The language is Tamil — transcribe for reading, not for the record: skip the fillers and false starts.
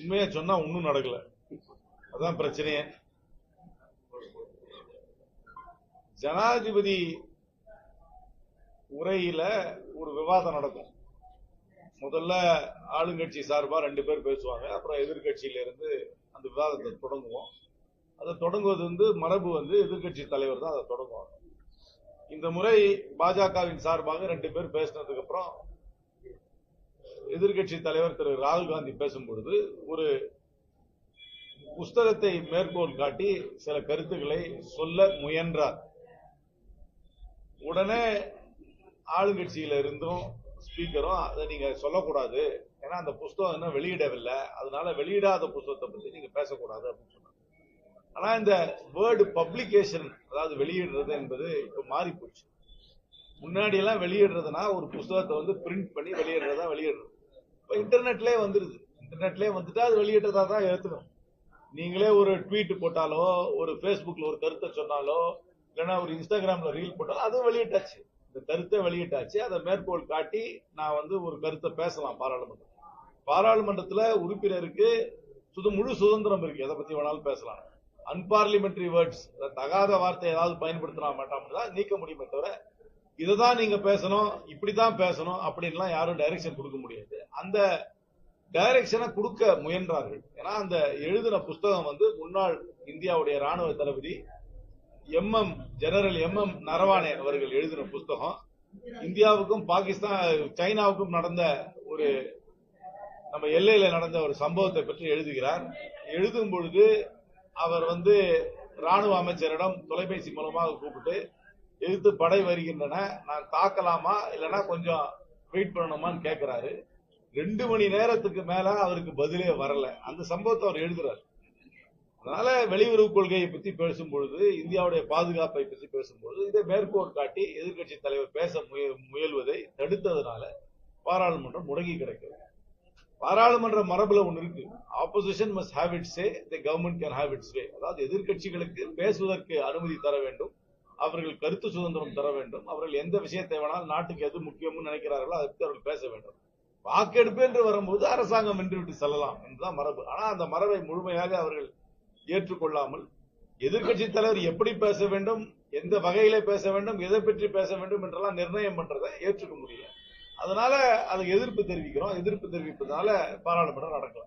உண்மையா சொன்னா ஒன்னும் நடக்கல. அதான் பிரச்சனையே. ஜனாதிபதி உரையில ஒரு விவாதம் நடக்கும். முதல்ல ஆளுங்கட்சி சார்பா 2 பேர் பேசுவாங்க. அப்புறம் எதிர்கட்சியில இருந்து அந்த விவாதத்தை தொடங்குவோம். அதை தொடங்குவது மரபு எதிர்கட்சி தலைவர் தான் அதை தொடங்குவாங்க. இந்த முறை பாஜகவின் சார்பாக 2 பேர் பேசினதுக்கு அப்புறம் எதிர்கட்சி தலைவர் திரு ராகுல் காந்தி பேசும்பொழுது ஒரு புஸ்தகத்தை மேற்கோள் காட்டி சில கருத்துக்களை சொல்ல முயன்றார். உடனே ஆளுங்கட்சியில இருந்தும் ஸ்பீக்கரும் அதை நீங்க சொல்லக்கூடாது, ஏன்னா அந்த புஸ்தகம் இன்னும் வெளியிடவில்லை, அதனால வெளியிடாத புஸ்தகத்தை பத்தி நீங்க பேசக்கூடாது அப்படின்னு சொன்னாங்க. ஆனா இந்த வேர்டு பப்ளிகேஷன், அதாவது வெளியிடுறது என்பது இப்ப மாறி போச்சு. முன்னாடி எல்லாம் வெளியிடுறதுனா ஒரு புஸ்தகத்தை பிரிண்ட் பண்ணி வெளியிடுறதா வெளியிடுறது. இப்ப இன்டர்நெட்லயே வந்துருது. இன்டர்நெட்லயே வந்துட்டா அது வெளியிட்டதா தான் ஏத்துக்கணும். நீங்களே ஒரு ட்வீட் போட்டாலோ, ஒரு பேஸ்புக்ல ஒரு கருத்தை சொன்னாலோ, இல்லைன்னா ஒரு இன்ஸ்டாகிராம்ல ரீல் போட்டாலும் அதுவும் வெளியிட்டாச்சு. இந்த கருத்தை வெளியிட்டாச்சு. அதை மேற்கோள் காட்டி நான் ஒரு கருத்தை பேசலாம் பாராளுமன்றம். பாராளுமன்றத்துல உறுப்பினருக்கு முழு சுதந்திரம் இருக்கு, எதை பத்தி வேணாலும் பேசலாம். அன்பார்லிமெண்டரி வேர்ட்ஸ், தகாத வார்த்தை ஏதாவது பயன்படுத்தினா மாட்டோம்னா நீக்க முடியுமே தவிர இதைதான் நீங்க பேசணும், இப்படிதான் பேசணும் அப்படின்லாம் யாரும் டைரக்ஷன் கொடுக்க முடியாது. அந்த டைரக்ஷனை கொடுக்க முயன்றார்கள். ஏன்னா அந்த எழுதின புஸ்தகம் முன்னாள் இந்தியாவுடைய ராணுவ தளபதி ஜெனரல் எம் நரவானே அவர்கள் எழுதின புஸ்தகம். இந்தியாவுக்கும் பாகிஸ்தான் சைனாவுக்கும் நடந்த ஒரு நம்ம எல்லையில நடந்த ஒரு சம்பவத்தை பற்றி எழுதுகிறார். எழுதும் பொழுது அவர் ராணுவ அமைச்சரிடம் தொலைபேசி மூலமாக கூப்பிட்டு, எதிர்த்து படை வருகின்றன, நான் தாக்கலாமா இல்லைன்னா கொஞ்சம் வெயிட் பண்ணணுமான்னு கேட்கிறாரு. 2 மணி நேரத்துக்கு மேல அவருக்கு பதிலே வரல. அந்த சம்பவத்தை அவர் எழுதுறாரு. அதனால வெளியுறவு கொள்கையை பத்தி பேசும்பொழுது, இந்தியாவுடைய பாதுகாப்பை பற்றி பேசும்பொழுது இதை மேற்கோள் காட்டி எதிர்கட்சி தலைவர் பேச முயல்வதை தடுத்ததுனால பாராளுமன்றம் முடங்கி கிடக்கிறது. பாராளுமன்ற மரபுல ஒன்று இருக்கு, opposition must have its way, the government can have its way. அதாவது எதிர்கட்சிகளுக்கு பேசுவதற்கு அனுமதி தர வேண்டும், அவர்கள் கருத்து சுதந்திரம் தர வேண்டும், அவர்கள் எந்த விஷயத்தை வேணாலும் நாட்டுக்கு எது முக்கியம்னு நினைக்கிறார்களோ அதை பற்றி அவர்கள் பேச வேண்டும். வாக்கெடுப்பு என்று வரும்போது அரசாங்கம் வென்றுவிட்டு செல்லலாம் என்றுதான் மரபு. ஆனா அந்த மரபை முழுமையாக அவர்கள் ஏற்றுக்கொள்ளாமல் எதிர்கட்சி தலைவர் எப்படி பேச வேண்டும், எந்த வகையில பேச வேண்டும், எதை பற்றி பேச வேண்டும் என்றெல்லாம் நிர்ணயம் பண்றதை ஏற்றுக்க முடியல. அதனால அதுக்கு எதிர்ப்பு தெரிவிக்கிறோம். எதிர்ப்பு தெரிவிப்பதனால பாராளுமன்றம் நடக்கல.